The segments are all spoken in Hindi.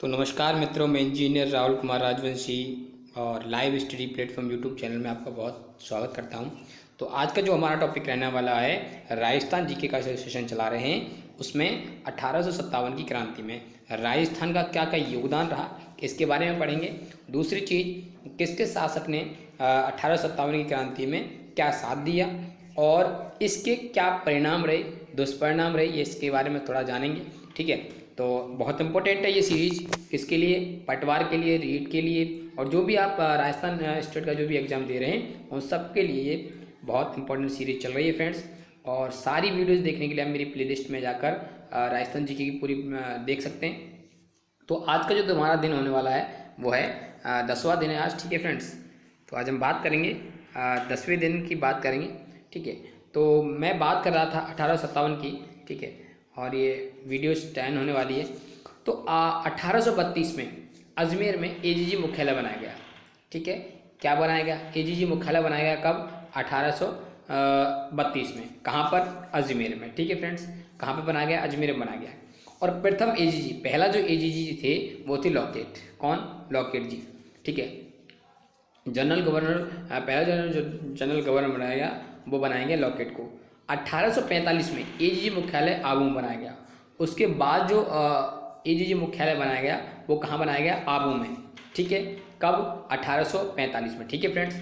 तो नमस्कार मित्रों, मैं इंजीनियर राहुल कुमार राजवंशी और live study platform YouTube channel में आपका बहुत स्वागत करता हूं। तो आज का जो हमारा टॉपिक रहने वाला है, राजस्थान जीके का सेशन चला रहे हैं, उसमें 1857 की क्रांति में राजस्थान का क्या क्या योगदान रहा, इसके बारे में पढ़ेंगे। दूसरी चीज़, किसके शासक ने 1857 की क्रांति में क्या साथ दिया और इसके क्या परिणाम रहे, दुष्परिणाम रहे, ये इसके बारे में थोड़ा जानेंगे। ठीक है, तो बहुत इंपॉर्टेंट है ये सीरीज, किसके लिए? पटवार के लिए, रीट के लिए, और जो भी आप राजस्थान स्टेट का जो भी एग्ज़ाम दे रहे हैं उन सब के लिए ये बहुत इंपॉर्टेंट सीरीज चल रही है फ्रेंड्स। और सारी वीडियोस देखने के लिए आप मेरी प्लेलिस्ट में जाकर राजस्थान जीके की पूरी देख सकते हैं। तो आज का जो तुम्हारा दिन होने वाला है वो है 10वां दिन है आज। ठीक है फ्रेंड्स, तो आज हम बात करेंगे 10वें दिन की बात करेंगे। ठीक है, तो मैं बात कर रहा था 1857 की। ठीक है, और ये वीडियो स्टैंड होने वाली है। तो 1832 में अजमेर में एजीजी मुख्यालय बनाया गया। ठीक है, क्या बनाया गया? एजीजी मुख्यालय बनाया गया कब? 1832 में। कहाँ पर? अजमेर में। ठीक है फ्रेंड्स, कहाँ पे बनाया गया? अजमेर में बनाया गया। और प्रथम एजीजी, पहला जो एजीजी थे वो थे लॉकेट। कौन? लॉकेट जी। ठीक है, जनरल गवर्नर, पहला जनरल गवर्नर बनाया गया वो बनाएंगे लॉकेट को। 1845 में एजीजी मुख्यालय आबू में बनाया गया। उसके बाद जो एजीजी मुख्यालय बनाया गया वो कहाँ बनाया गया? आबू में। ठीक है, कब? 1845 में। ठीक है फ्रेंड्स,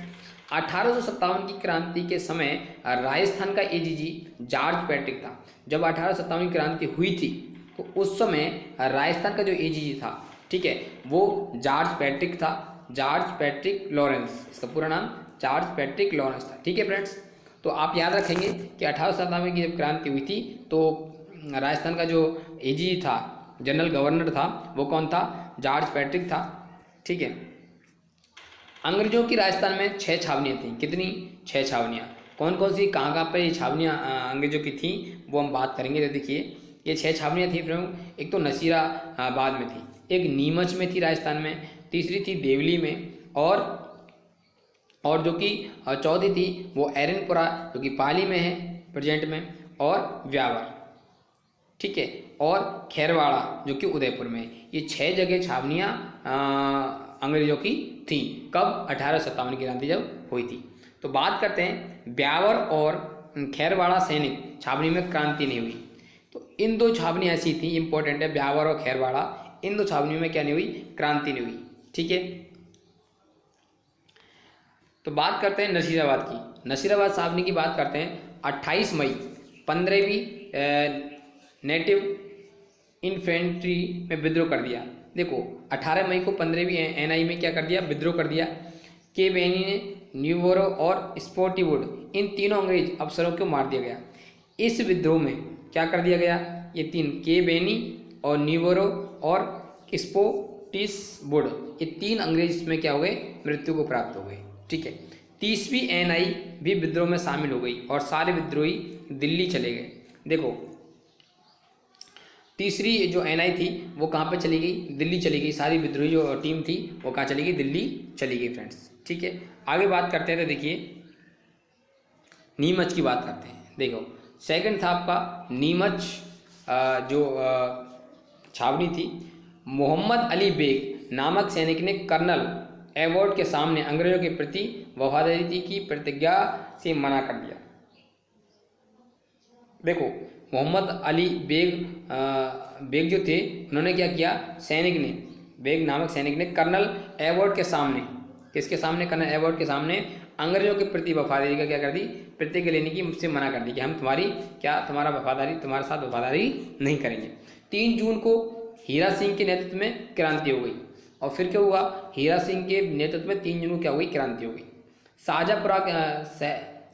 1857 की क्रांति के समय राजस्थान का एजीजी जॉर्ज पैट्रिक था। जब 1857 की क्रांति हुई थी तो उस समय राजस्थान का जो एजीजी था, ठीक है, वो जॉर्ज पैट्रिक था। जॉर्ज पैट्रिक लॉरेंस, इसका पूरा नाम जॉर्ज पैट्रिक लॉरेंस था। ठीक है फ्रेंड्स, तो आप याद रखेंगे कि 1857 की जब क्रांति हुई थी तो राजस्थान का जो एजीजी था, जनरल गवर्नर था, वो कौन था? जॉर्ज पैट्रिक था। ठीक है, अंग्रेजों की राजस्थान में 6 छावनियाँ थीं। कितनी? 6 छावनियाँ। कौन कौन सी, कहाँ कहाँ पर ये छावनियाँ अंग्रेजों की थीं वो हम बात करेंगे। तो देखिए, ये 6 छावनियाँ थी प्रमुख। एक तो नसीराबाद में थी, एक नीमच में थी राजस्थान में, तीसरी थी देवली में, और जो कि चौथी थी वो एरनपुरा जो कि पाली में है प्रेजेंट में, और व्यावर। ठीक है, और खैरवाड़ा जो कि उदयपुर में। ये 6 जगह छावनियाँ अंग्रेजों की थी। कब? 1857 की क्रांति जब हुई थी। तो बात करते हैं, ब्यावर और खैरवाड़ा सैनिक छावनी में क्रांति नहीं हुई। तो इन दो छावनियाँ ऐसी थी, इंपॉर्टेंट है, ब्यावर और खैरवाड़ा, इन दो छावनियों में क्या नहीं हुई? क्रांति नहीं हुई। ठीक है, तो बात करते हैं नसीराबाद की। नसीराबाद छावनी की बात करते हैं। 28 मई 15वीं नेटिव इन्फेंट्री में विद्रोह कर दिया। देखो, 18 मई को 15वीं एनआई में क्या कर दिया? विद्रोह कर दिया। के बेनी ने, न्यूवोरो और स्पोर्टिवुड, इन तीनों अंग्रेज अफसरों को मार दिया गया। इस विद्रोह में क्या कर दिया गया? ये तीन, के बेनी और न्यूवोरो और स्पोर्टिसवुड, ये 3 अंग्रेज इसमें क्या हो गए? मृत्यु को प्राप्त हो गए। ठीक है, 30वीं एनआई भी विद्रोह में शामिल हो गई और सारे विद्रोही दिल्ली चले गए। देखो, तीसरी जो एनआई थी वो कहाँ पे चली गई? दिल्ली चली गई। सारी विद्रोही जो टीम थी वो कहाँ चली गई? दिल्ली चली गई फ्रेंड्स। ठीक है, आगे बात करते हैं। तो देखिए, नीमच की बात करते हैं। देखो, सेकंड था आपका नीमच, जो छावनी थी। मोहम्मद अली बेग नामक सैनिक ने कर्नल एवॉर्ड के सामने अंग्रेजों के प्रति वफादारी की प्रतिज्ञा से मना कर दिया। देखो, मोहम्मद अली बेग जो थे, उन्होंने क्या किया? सैनिक ने, बेग नामक सैनिक ने कर्नल एवॉर्ड के सामने, किसके सामने? कर्नल एवॉर्ड के सामने अंग्रेजों के प्रति वफादारी का क्या कर दी? प्रतिज्ञा लेने की मुझसे मना कर दी कि हम तुम्हारे साथ वफादारी नहीं करेंगे। 3 जून को हीरा सिंह के नेतृत्व में क्रांति हो गई। और फिर क्या हुआ? हीरा सिंह के नेतृत्व में 3 जून को क्या हुई? क्रांति हो गई।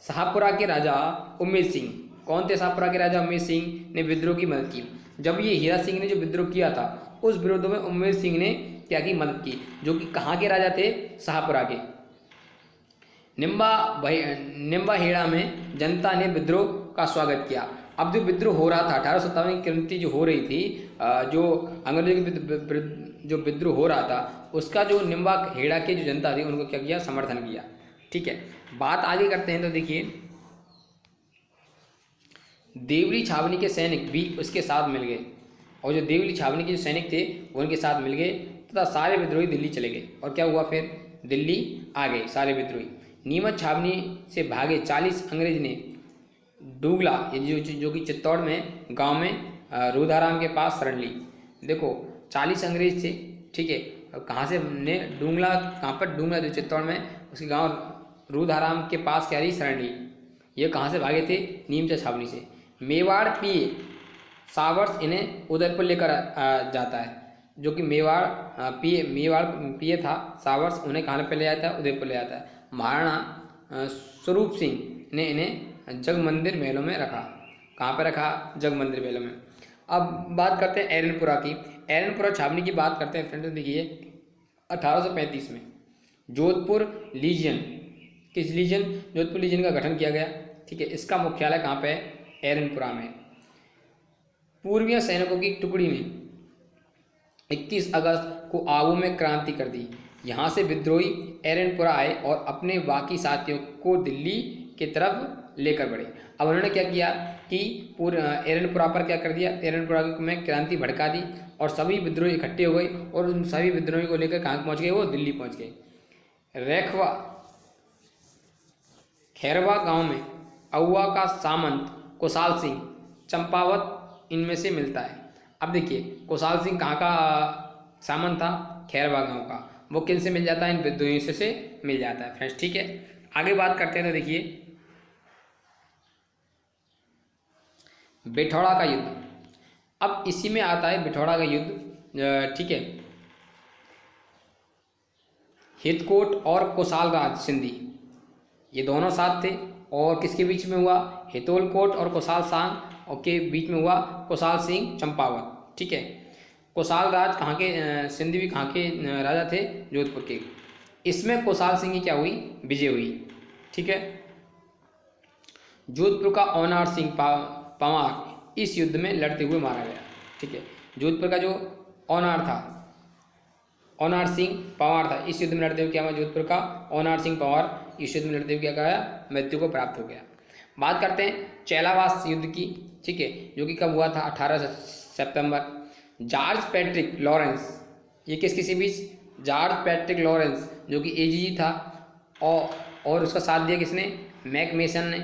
शाहपुरा के राजा उमेद सिंह, कौन थे शाहपुरा के राजा? उमेद सिंह ने विद्रोह की मदद की। जब ये हीरा सिंह ने जो विद्रोह किया था, उस विरोध में उमेद सिंह ने क्या की? मदद की। जो कि कहाँ के राजा थे? शाहपुरा के। निम्बाहेड़ा में जनता ने विद्रोह का स्वागत किया। अब जो विद्रोह हो रहा था, 1857 की क्रांति जो हो रही थी, जो अंग्रेजों के जो विद्रोह हो रहा था, उसका जो निम्बाहेड़ा की जो जनता थी उनको क्या किया? समर्थन किया। ठीक है, बात आगे करते हैं। तो देखिए, देवरी छावनी के सैनिक भी उसके साथ मिल गए और जो देवली छावनी के जो सैनिक थे वो उनके साथ मिल गए तथा सारे विद्रोही दिल्ली चले गए। और क्या हुआ फिर, दिल्ली आ गए सारे विद्रोही। नीमच छावनी से भागे 40 अंग्रेज ने डूगला, ये जो कि चित्तौड़ में गांव में रूधाराम के पास शरण ली। देखो 40 अंग्रेज थे, ठीक है, और कहाँ से ने डूंगला, कहाँ पर, डूंगला जो चित्तौड़ में उसके गांव रूधाराम के पास क्या ली, शरण ली। ये कहाँ से भागे थे, नीमच छावनी से। मेवाड़ पिए सावर्स इन्हें उदयपुर लेकर जाता है। जो कि मेवाड़ पिए था सावर्स, उन्हें कहाँ पे ले जाता है, उदयपुर ले जाता है। महाराणा स्वरूप सिंह ने इन्हें जग मंदिर महलों में रखा। कहाँ पे रखा, जग मंदिर महलों में। अब बात करते हैं एरनपुरा की। एरनपुरा छावनी की बात करते हैं फ्रेंड्स। देखिए 1835 में जोधपुर लीजियन, किस लीजियन, जोधपुर लीजियन का गठन किया गया, ठीक है। इसका मुख्यालय कहाँ पे है, एरनपुरा में। पूर्वीय सैनिकों की टुकड़ी ने 21 अगस्त को आबू में क्रांति कर दी। यहाँ से विद्रोही एरनपुरा आए और अपने बाकी साथियों को दिल्ली की तरफ लेकर बढ़े। अब उन्होंने क्या किया कि एरनपुरा पर क्या कर दिया, एरनपुरा में क्रांति भड़का दी और सभी विद्रोही इकट्ठे हो गए और उन सभी विद्रोही को लेकर कहाँ पहुँच गए, वो दिल्ली पहुँच गए। खैरवा गांव में अउवा का सामंत कुशाल सिंह चंपावत इनमें से मिलता है। अब देखिए कुशाल सिंह कहाँ का सामंत था, खैरवा गांव का। वो किन से मिल जाता है, इन विद्रोहियों से मिल जाता है फ्रेंड्स, ठीक है। आगे बात करते हैं तो देखिए बिठौड़ा का युद्ध। अब इसी में आता है बिठौड़ा का युद्ध, ठीक है। हितकोट और कुशाल राज सिंधी ये दोनों साथ थे और किसके बीच में हुआ, हितोल कोट और कुशाल सांग और के बीच में हुआ कुशाल सिंह चंपावत, ठीक है। कुशाल राज कहाँ के, सिंधी भी कहाँ के राजा थे, जोधपुर के। इसमें कुशाल सिंह की क्या हुई, विजय हुई, ठीक है। जोधपुर का औनार सिंह पंवार इस युद्ध में लड़ते हुए मारा गया, ठीक है। जोधपुर का जो औनार था, औनार सिंह पंवार था, इस युद्ध में लड़ते हुए क्या हुआ, जोधपुर का औनार सिंह पंवार इस युद्ध में लड़ते हुए क्या गया, मृत्यु को प्राप्त हो गया। बात करते हैं चैलावास युद्ध की, ठीक है, जो कि कब हुआ था, 18 सितंबर। जॉर्ज पैट्रिक लॉरेंस, ये किसके बीच, जॉर्ज पैट्रिक लॉरेंस जो कि एजीजी था और उसका साथ दिया किसने, मैक मेसन ने,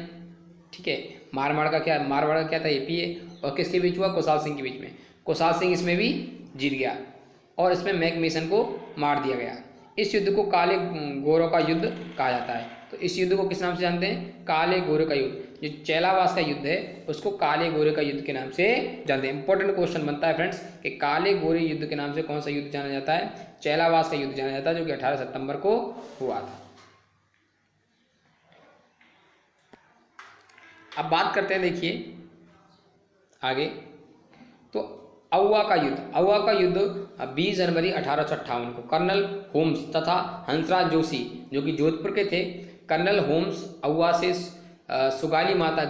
ठीक है। मारवाड़ का क्या था, एपीए, और किसके बीच हुआ, कुशाल सिंह के बीच में। कुशाल सिंह इसमें भी जीत गया और इसमें मैक मेसन को मार दिया गया। इस युद्ध को काले गोरों का युद्ध कहा जाता है। तो इस युद्ध को किस नाम से जानते हैं, काले गोरे का युद्ध। जो चैलावास का युद्ध है उसको काले गोरे का युद्ध के नाम से जानते हैं। इंपॉर्टेंट क्वेश्चन बनता है फ्रेंड्स कि काले गोरे युद्ध के नाम से कौन सा युद्ध जाना जाता है, चैलावास का युद्ध जाना जाता है, जो कि 18 सितंबर को हुआ था। अब बात करते हैं देखिए आगे, तो अउवा का युद्ध 20 जनवरी 1858 को कर्नल होम्स तथा हंसराज जोशी जो कि जोधपुर के थे। कर्नल होम्स अउवा से सुगाली माता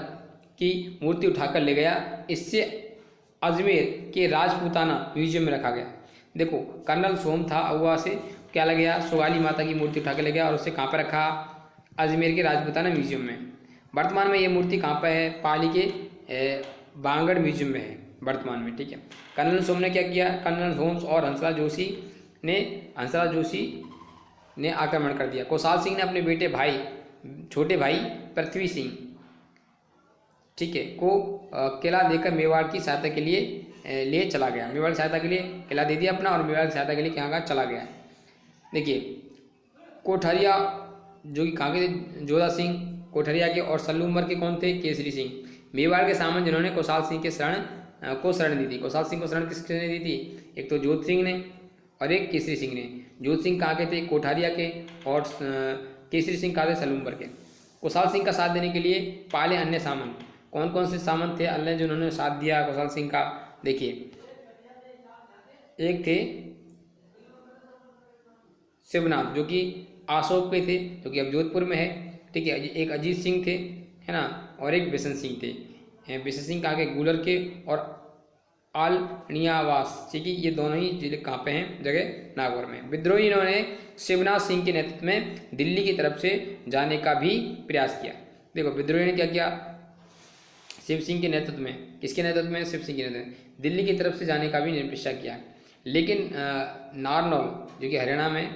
की मूर्ति उठाकर ले गया। इससे अजमेर के राजपूताना म्यूजियम में रखा गया। देखो कर्नल होम था, अउवा से क्या ले गया, सुगाली माता की मूर्ति उठाकर ले गया और उसे कहाँ पर रखा, अजमेर के राजपूताना म्यूजियम में। वर्तमान में ये मूर्ति कहाँ पर है, पाली के बांगड़ म्यूजियम में है वर्तमान में, ठीक है। कर्नल सोम ने क्या किया, कर्नल होम्स और हंसराज जोशी ने आक्रमण कर दिया। कुशाल सिंह ने अपने बेटे छोटे भाई पृथ्वी सिंह, ठीक है, को किला देकर मेवाड़ की सहायता के लिए चला गया। मेवाड़ की सहायता के लिए किला दे दिया अपना और मेवाड़ की सहायता के लिए कहाँ चला गया। देखिए कोठरिया जो कि कहाँ के थे, जोधा सिंह कोठरिया के, और सल्लूमर के कौन थे, केसरी सिंह। मेवाड़ के सामने जिन्होंने कुशाल सिंह के शरण दी थी। कुशाल सिंह को शरण किसने दी थी, एक तो जोध सिंह ने और एक केसरी सिंह ने। जोध सिंह कहाँ के थे, कोठारिया के, और केसरी सिंह कहाँ थे, सलूमबर के। कुशाल सिंह का साथ देने के लिए पाले अन्य सामंत, कौन कौन से सामंत थे अन्य जिन्होंने साथ दिया कुशाल सिंह का, देखिए एक थे शिवनाथ जो कि अशोक पे थे, जो कि अब जोधपुर में है, ठीक है। एक अजीत सिंह थे, है ना, और एक बिशन सिंह थे। बिशन सिंह कहाँ के, गूलर के, और आलनियावास, ठीक है, ये दोनों ही जिले कहाँ पे हैं, जगह नागौर में। विद्रोही इन्होंने शिवनाथ सिंह के नेतृत्व में दिल्ली की तरफ से जाने का भी प्रयास किया। देखो विद्रोही ने क्या किया, शिव सिंह के नेतृत्व में, किसके नेतृत्व में? शिव सिंह के नेतृत्व में दिल्ली की तरफ से जाने का भी निश्चय किया। लेकिन नारनौल जो कि हरियाणा में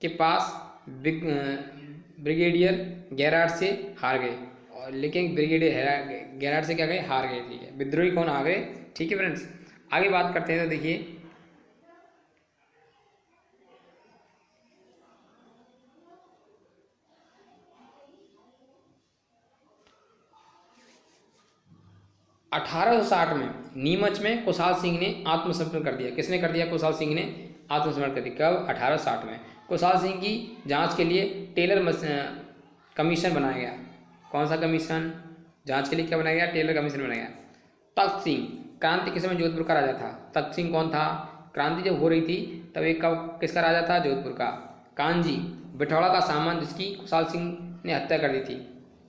के पास ब्रिगेडियर गेरार्ड से हार गए। और लेकिन ब्रिगेडियर गेरार्ड से क्या गए? हार गए। ठीक है, विद्रोही कौन? हार गए। ठीक है फ्रेंड्स, आगे बात करते हैं। तो देखिए 1860 में नीमच में कुशाल सिंह ने आत्मसमर्पण कर दिया। किसने कर दिया? कुशाल सिंह ने आत्मसमर्पण कर दिया। कब? 1860 में। कुशाल सिंह की जांच के लिए टेलर कमीशन बनाया गया। कौन सा कमीशन? जांच के लिए क्या बनाया गया? टेलर कमीशन बनाया गया। तख्त सिंह क्रांति के समय जोधपुर का राजा था। तख्त सिंह कौन था? क्रांति जब हो रही थी तब एक किसका राजा था? जोधपुर का। कांजी बिठौड़ा का सामान जिसकी कुशाल सिंह ने हत्या कर दी थी।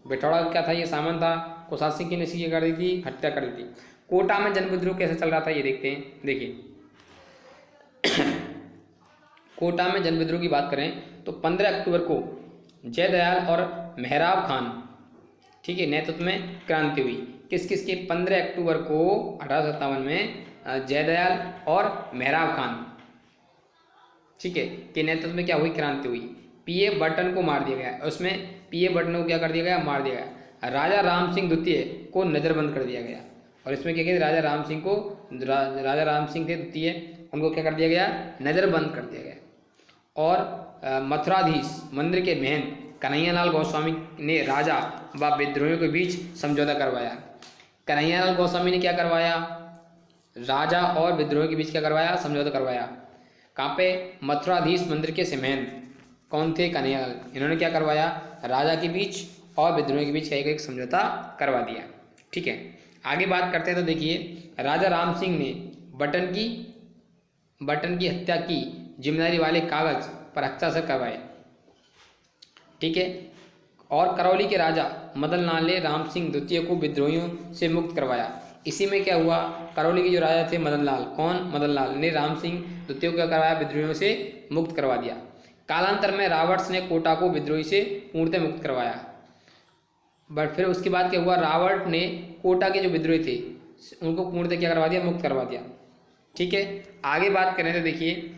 बिठौड़ा क्या था? ये सामान था, कुशाल सिंह की ने इसकी कर दी थी, हत्या कर दी थी। कोटा में जन विद्रोह कैसे चल रहा था ये देखते हैं। देखिए कोटा में जन विद्रोह की बात करें तो 15 अक्टूबर को जयदयाल और मेहराब खान, ठीक है, नेतृत्व में क्रांति हुई। किस किस के? 15 अक्टूबर को 1857 में जयदयाल और मेहराब खान, ठीक है, के नेतृत्व में क्या हुई? क्रांति हुई। पीए बर्टन को मार दिया गया। उसमें पीए बर्टन को क्या कर दिया गया? मार दिया गया। राजा राम सिंह द्वितीय को नज़रबंद कर दिया गया। और इसमें क्या किया? राजा राम सिंह को, राजा राम सिंह थे द्वितीय, उनको क्या कर दिया गया? नज़रबंद कर दिया गया। और मथुराधीश मंदिर के महंत कन्हैयालाल गोस्वामी ने राजा व विद्रोहियों के बीच समझौता करवाया। कन्हैयालाल गोस्वामी ने क्या करवाया? राजा और विद्रोहियों के बीच क्या करवाया? समझौता करवाया। कहाँ पे? मथुराधीश मंदिर के महंत कौन थे? कन्हैयालाल। इन्होंने क्या करवाया? राजा के बीच और विद्रोहियों के बीच एक समझौता करवा दिया। ठीक है, आगे बात करते हैं। तो देखिए राजा राम सिंह ने बटन की हत्या की जिम्मेदारी वाले कागज पर हस्ताक्षर करवाए। ठीक है, और करौली के राजा मदन लाल ने राम सिंह द्वितीय को विद्रोहियों से मुक्त करवाया। इसी में क्या हुआ? करौली के जो राजा थे मदन लाल, कौन? मदन लाल ने राम सिंह द्वितीय को क्या करवाया? विद्रोहियों से मुक्त करवा दिया। कालांतर में रॉबर्ट्स ने कोटा को विद्रोही से पूर्णतः मुक्त करवाया। बट फिर उसके बाद क्या हुआ? रॉबर्ट ने कोटा के जो विद्रोही थे उनको पूर्णतः क्या करवा दिया? मुक्त करवा दिया। ठीक है, आगे बात करें तो देखिए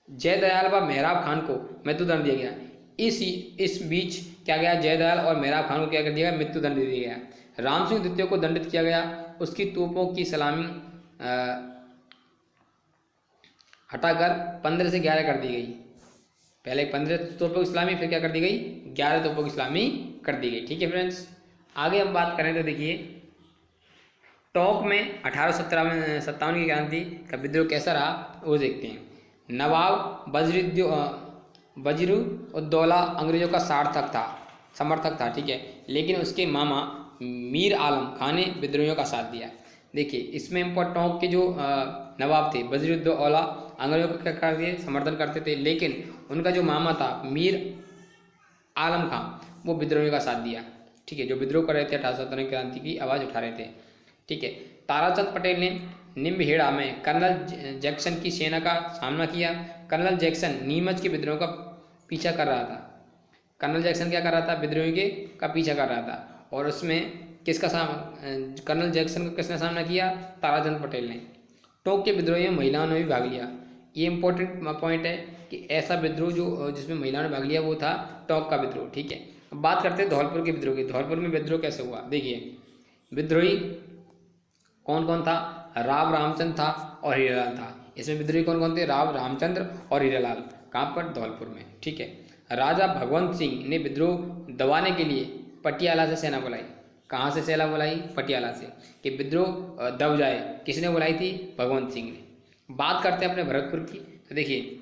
जयदयाल व मेहराब खान को मृत्युदंड दिया गया। इस बीच क्या गया? जयदयाल और मेहराब खान को क्या कर दिया गया? मृत्युदंड दे दिया गया। राम सिंह द्वितीय को दंडित किया गया। उसकी तोपों की सलामी हटाकर 15 से 11 कर दी गई। पहले 15 तोपों की सलामी, फिर क्या कर दी गई? 11 तोपों की सलामी कर दी गई। ठीक है फ्रेंड्स, आगे हम बात करें तो देखिए टोंक में 1857 की क्रांति का विद्रोह कैसा रहा वो देखते हैं। नवाब वजीरुद्दौला अंग्रेजों का समर्थक था। ठीक है, लेकिन उसके मामा मीर आलम खान ने विद्रोहियों का साथ दिया। देखिए इसमें टोंक के जो नवाब थे वजीरुद्दौला अंग्रेजों को क्या कर दिए? समर्थन करते थे, लेकिन उनका जो मामा था मीर आलम खान वो विद्रोहियों का साथ दिया। ठीक है, जो विद्रोह कर रहे थे 1857 की क्रांति की आवाज़ उठा रहे थे। ठीक है, ताराचंद पटेल ने निम्बहेड़ा में कर्नल जैक्सन की सेना का सामना किया। कर्नल जैक्सन नीमच के विद्रोह का पीछा कर रहा था। कर्नल जैक्सन क्या कर रहा था? विद्रोही का पीछा कर रहा था। और उसमें कर्नल जैक्सन का किसने सामना किया? ताराचंद पटेल ने। टोंक के विद्रोही में महिलाओं ने भी भाग लिया। ये इंपॉर्टेंट पॉइंट है कि ऐसा विद्रोह जो जिसमें महिलाओं ने भाग लिया वो था टोंक का विद्रोह। ठीक है, अब बात करते हैं धौलपुर के विद्रोह की। धौलपुर में विद्रोह कैसे हुआ? देखिए विद्रोही कौन कौन था? राव रामचंद्र था और हीरालाल था। इसमें विद्रोही कौन कौन थे? राव रामचंद्र और हीरालाल। कहाँ पर? धौलपुर में। ठीक है, राजा भगवंत सिंह ने विद्रोह दबाने के लिए पटियाला से सेना बुलाई। कहाँ से सेना बुलाई? पटियाला से, कि विद्रोह दब जाए। किसने बुलाई थी? भगवंत सिंह ने। बात करते हैं अपने भरतपुर की। तो देखिए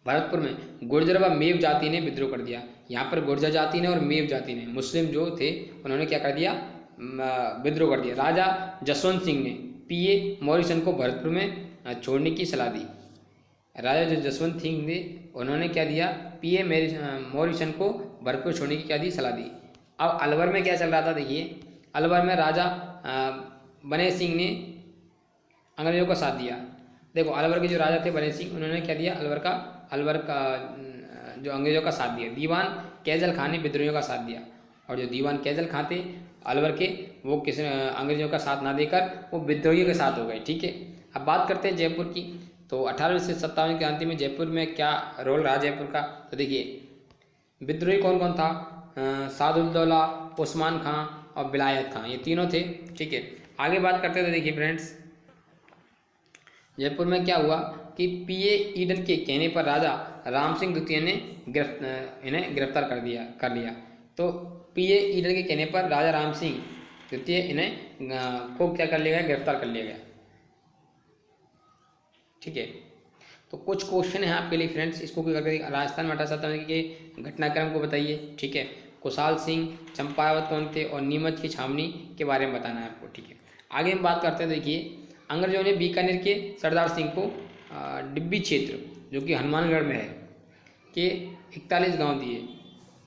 भरतपुर में गुर्जर व मेव जाति ने विद्रोह कर दिया। यहाँ पर गुर्जर जाति ने और मेव जाति ने, मुस्लिम जो थे, उन्होंने क्या कर दिया? विद्रोह कर दिया। राजा जसवंत सिंह ने पीए मॉरिसन को भरतपुर में छोड़ने की सलाह दी। राजा जो जसवंत सिंह थे उन्होंने क्या दिया? पीए मॉरिसन को भरतपुर छोड़ने की क्या दी? सलाह दी। अब अलवर में क्या चल रहा था? देखिए अलवर में राजा बने सिंह ने अंग्रेजों का साथ दिया। देखो अलवर के जो राजा थे बने सिंह, उन्होंने क्या दिया? अलवर का जो अंग्रेजों का साथ दिया। दीवान कैजल खां ने विद्रोहियों का साथ दिया, और जो दीवान कैजल खां थे अलवर के, वो किसी अंग्रेजों का साथ ना देकर वो विद्रोहियों के साथ हो गए। ठीक है, अब बात करते हैं जयपुर की। तो 1857 क्रांति में जयपुर में क्या रोल रहा जयपुर का, तो देखिए विद्रोही कौन कौन था, सादुल्दौला, उस्मान खां और विलायत खां, ये तीनों थे। ठीक है, आगे बात करते थे। देखिए फ्रेंड्स, जयपुर में क्या हुआ कि पीए ईडन के कहने पर राजा राम सिंह द्वितीय ने इन्हें गिरफ्तार कर लिया। तो पीए ईडन के कहने पर राजा राम सिंह द्वितीय इन्हें को क्या कर लिया गया, गिरफ्तार कर लिया गया। ठीक है, तो कुछ क्वेश्चन है आपके लिए फ्रेंड्स, इसको क्या करते हैं, राजस्थान में 1857 के घटनाक्रम को बताइए। ठीक है, कुशाल सिंह, चंपावत कौन थे, और नीमच की छावनी के बारे में बताना है आपको। ठीक है, आगे हम बात करते हैं। देखिए अंग्रेजों ने बीकानेर के सरदार सिंह को डिब्बी क्षेत्र, जो कि हनुमानगढ़ में है, के 41 गांव दिए।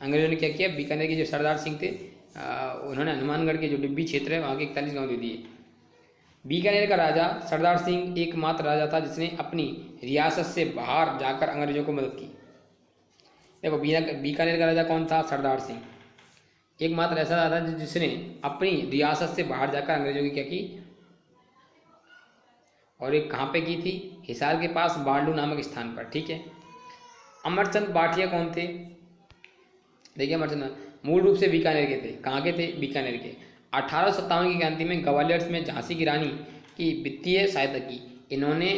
अंग्रेजों ने क्या किया, बीकानेर के जो सरदार सिंह थे उन्होंने हनुमानगढ़ के जो डिब्बी क्षेत्र है वहाँ के 41 गांव दे दिए। बीकानेर का राजा सरदार सिंह एकमात्र राजा था जिसने अपनी रियासत से बाहर जाकर अंग्रेजों को मदद की। देखो बीकानेर का राजा कौन था, सरदार सिंह, एकमात्र ऐसा राजा जिसने अपनी रियासत से बाहर जाकर अंग्रेजों की क्या की, और एक कहाँ पे की थी, हिसार के पास बारडू नामक स्थान पर। ठीक है, अमरचंद बाठिया कौन थे, देखिए अमरचंद मूल रूप से बीकानेर के थे। कहाँ के थे, बीकानेर के। 1857 की क्रांति में ग्वालियर में झांसी की रानी की वित्तीय सहायता की। इन्होंने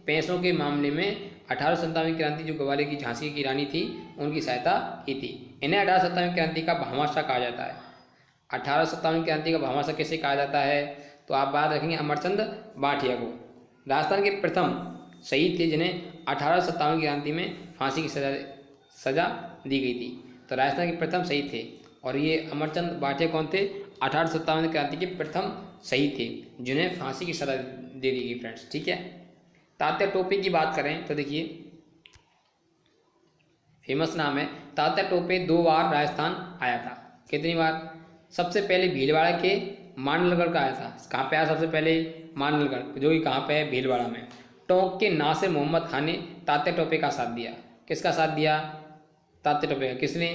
पैसों के मामले में 1857 की क्रांति, जो ग्वालियर की झांसी की रानी थी, उनकी सहायता की थी। इन्हें 1857 क्रांति का भामाशाह कहा जाता है। 1857 क्रांति का भामाशाह किसे कहा जाता है, तो आप बात रखेंगे अमरचंद बाठिया को। राजस्थान के प्रथम शहीद थे जिन्हें 1857 की क्रांति में फांसी की सजा दी गई थी। तो राजस्थान के प्रथम शहीद थे, और ये अमरचंद बाठिया कौन थे, 1857 क्रांति के प्रथम शहीद थे जिन्हें फांसी की सजा दे दी गई फ्रेंड्स। ठीक है, तात्या टोपे की बात करें तो देखिए फेमस नाम है, तात्या टोपे 2 बार राजस्थान आया था। कितनी बार, सबसे पहले भीलवाड़ा के मांडलगढ़ का आया था। कहाँ पे आया सबसे पहले, मांडलगढ़, जो कि कहाँ पे है, भीलवाड़ा में। टोंक के नासिर मोहम्मद खान ने तात्या टोपे का साथ दिया। किसका साथ दिया, तात्या टोपे का। किसने,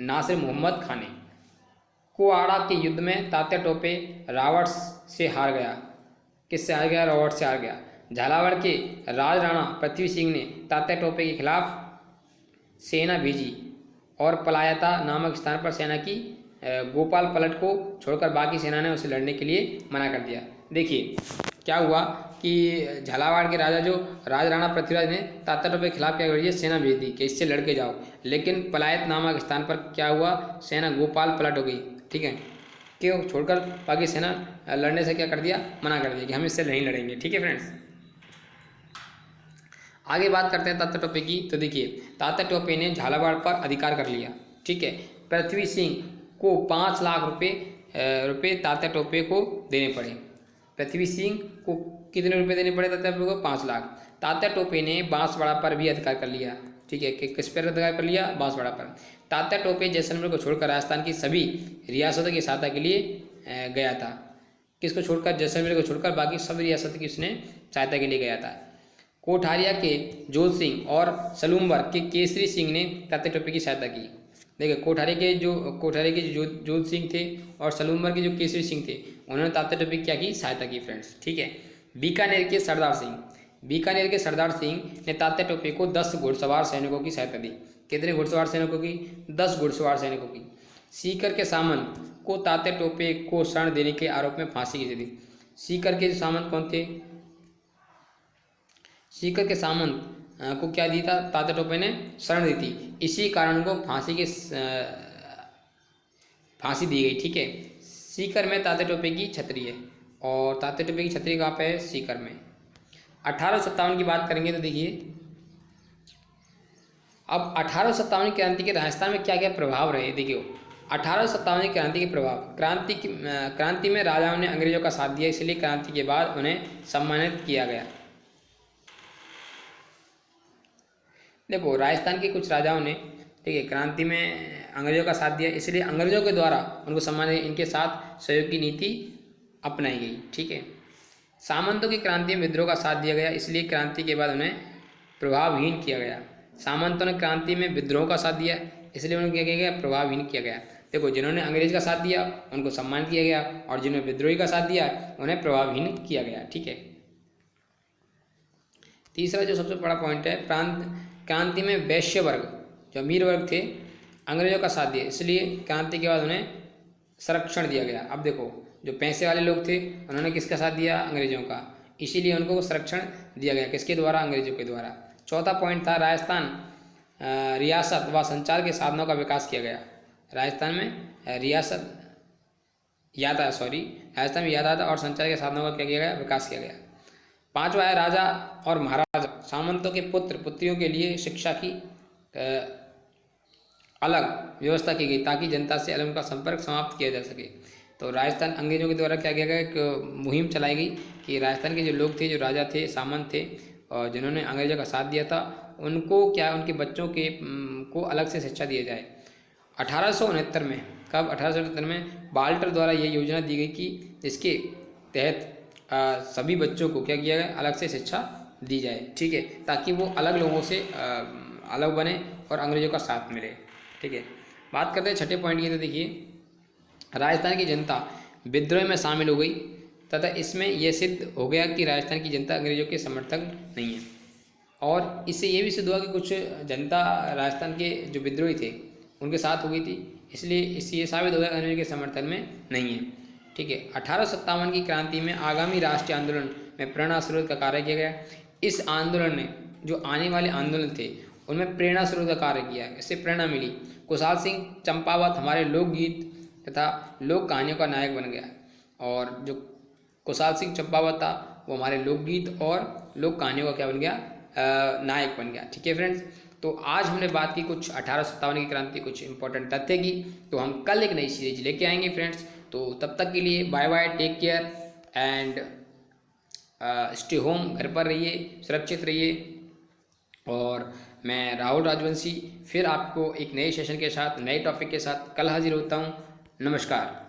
नासिर मोहम्मद खान ने। कुआड़ा के युद्ध में तात्या टोपे रावट से हार गया। किससे हार गया, रावट से हार गया। झालावाड़ के राज राणा पृथ्वी सिंह ने तात्या टोपे के खिलाफ सेना भेजी और पलायता नामक स्थान पर सेना की गोपाल पलट को छोड़कर बाकी सेना ने उसे लड़ने के लिए मना कर दिया। देखिए क्या हुआ कि झालावाड़ के राजा जो राज राणा पृथ्वीराज ने तात्या टोपे के खिलाफ क्या करिए, सेना भेज दी कि इससे लड़के जाओ, लेकिन पलायत नामक स्थान पर क्या हुआ, सेना गोपाल पलट हो गई। ठीक है, क्यों, छोड़कर बाकी सेना लड़ने से क्या कर दिया, मना कर दिया कि हम इससे नहीं लड़ेंगे। ठीक है फ्रेंड्स, आगे बात करते हैं तात्या टोपे की। तो देखिए तात्या टोपे ने झालावाड़ पर अधिकार कर लिया। ठीक है, पृथ्वी सिंह को 5 लाख रुपये तात्या टोपे को देने पड़े। पृथ्वी सिंह को कितने रुपए देने पड़े तात्या टोपे को, 5 लाख। तात्या टोपे ने बांसवाड़ा पर भी अधिकार कर लिया। ठीक है, कि किस पर अधिकार कर लिया, बांसवाड़ा पर। तात्या टोपे जैसलमेर को छोड़कर राजस्थान की सभी रियासतों की सहायता के लिए गया था। किसको छोड़कर, जैसलमेर को छोड़कर बाकी सभी रियासतों की उसने सहायता के लिए गया था। कोठारिया के जोध सिंह और सलूम्बर के केसरी सिंह ने तात्या टोपे की सहायता की। देखिए कोठारिया के जो जोध सिंह थे और सलूम्बर के जो केसरी सिंह थे, उन्होंने तात्या टोपे की क्या की, सहायता की फ्रेंड्स। ठीक है, बीकानेर के सरदार सिंह ने तात्या टोपे को 10 घुड़सवार सैनिकों की सहायता दी। कितने घुड़सवार सैनिकों की, 10 घुड़सवार सैनिकों की। सीकर के सामंत को तात्या टोपे को शरण देने के आरोप में फांसी की सजा दी। सीकर के सामंत कौन थे, सीकर के सामंत को क्या दी था, तात्या टोपे ने शरण दी थी, इसी कारण को फांसी दी गई। ठीक है, सीकर में तात्या टोपे की छतरी है, और तात्या टोपे की छतरी कहाँ पे है, सीकर में। 1857 की बात करेंगे तो देखिए अब 1857 क्रांति के राजस्थान में क्या क्या प्रभाव रहे। देखिए 1857 क्रांति के प्रभाव, क्रांति में राजाओं ने अंग्रेजों का साथ दिया, इसलिए क्रांति के बाद उन्हें सम्मानित किया गया। देखो राजस्थान के कुछ राजाओं ने, ठीक है, क्रांति में अंग्रेजों का साथ दिया, इसलिए अंग्रेजों के द्वारा उनको सम्मानित, इनके साथ सहयोग की नीति अपनाई गई। ठीक है, सामंतों की क्रांति में विद्रोह का साथ दिया गया, इसलिए क्रांति के बाद उन्हें प्रभावहीन किया गया। सामंतों ने क्रांति में विद्रोह का साथ दिया, इसलिए उन्हें क्या किया गया, प्रभावहीन किया गया। देखो, जिन्होंने अंग्रेज का साथ दिया उनको सम्मान किया गया, और जिन्होंने विद्रोही का साथ दिया उन्हें प्रभावहीन किया गया। ठीक है। तीसरा जो सबसे बड़ा पॉइंट है, क्रांति में वैश्य वर्ग, जो अमीर वर्ग थे, अंग्रेजों का साथ दिया, इसलिए क्रांति के बाद उन्हें संरक्षण दिया गया। अब देखो, जो पैसे वाले लोग थे उन्होंने किसका साथ दिया, अंग्रेजों का, इसीलिए उनको संरक्षण दिया गया, किसके द्वारा, अंग्रेजों के द्वारा। चौथा पॉइंट था, राजस्थान रियासत व संचार के साधनों का विकास किया गया। राजस्थान में राजस्थान में यातायात और संचार के साधनों का क्या किया गया, विकास किया गया। पांचवा है, राजा और महाराजा सामंतों के पुत्र पुत्रियों के लिए शिक्षा की अलग व्यवस्था की गई, ताकि जनता से अलग का संपर्क समाप्त किया जा सके। तो राजस्थान अंग्रेजों के द्वारा क्या किया गया, एक मुहिम चलाई गई कि राजस्थान के जो लोग थे, जो राजा थे, सामंत थे, और जिन्होंने अंग्रेजों का साथ दिया था, उनको क्या, उनके बच्चों के को अलग से शिक्षा दिया जाए। 1869 में, कब, 1869 में बाल्टर द्वारा ये योजना दी गई कि जिसके तहत सभी बच्चों को क्या किया गया, अलग से शिक्षा दी जाए। ठीक है, ताकि वो अलग लोगों से अलग बने और अंग्रेजों का साथ मिले। ठीक है। बात करते हैं छठे पॉइंट की। तो देखिए, राजस्थान की जनता विद्रोह में शामिल हो गई तथा इसमें यह सिद्ध हो गया कि राजस्थान की जनता अंग्रेजों के समर्थक नहीं है, और इससे ये भी सिद्ध हुआ कि कुछ जनता राजस्थान के जो विद्रोही थे उनके साथ हो गई थी, इसलिए इससे ये साबित हो गया अंग्रेजों के समर्थन में नहीं है। ठीक है। 1857 की क्रांति में आगामी राष्ट्रीय आंदोलन में प्रेरणा स्रोत का कार्य किया गया। इस आंदोलन ने जो आने वाले आंदोलन थे उनमें प्रेरणा स्रोत का कार्य किया, इससे प्रेरणा मिली। कुशाल सिंह चंपावत हमारे लोकगीत तथा लोक कहानियों का नायक बन गया, और जो कुशाल सिंह चंपावत था वो हमारे लोकगीत और लोक कहानियों का क्या बन गया, नायक बन गया। ठीक है फ्रेंड्स, तो आज हमने बात की कुछ 1857 की क्रांति, कुछ इंपॉर्टेंट तथ्य की। तो हम कल एक नई सीरीज लेके आएंगे फ्रेंड्स। तो तब तक के लिए bye bye, take care and stay home, घर पर रहिए, सुरक्षित रहिए। और मैं राहुल राजवंशी फिर आपको एक नए सेशन के साथ, नए टॉपिक के साथ कल हाजिर होता हूँ। नमस्कार।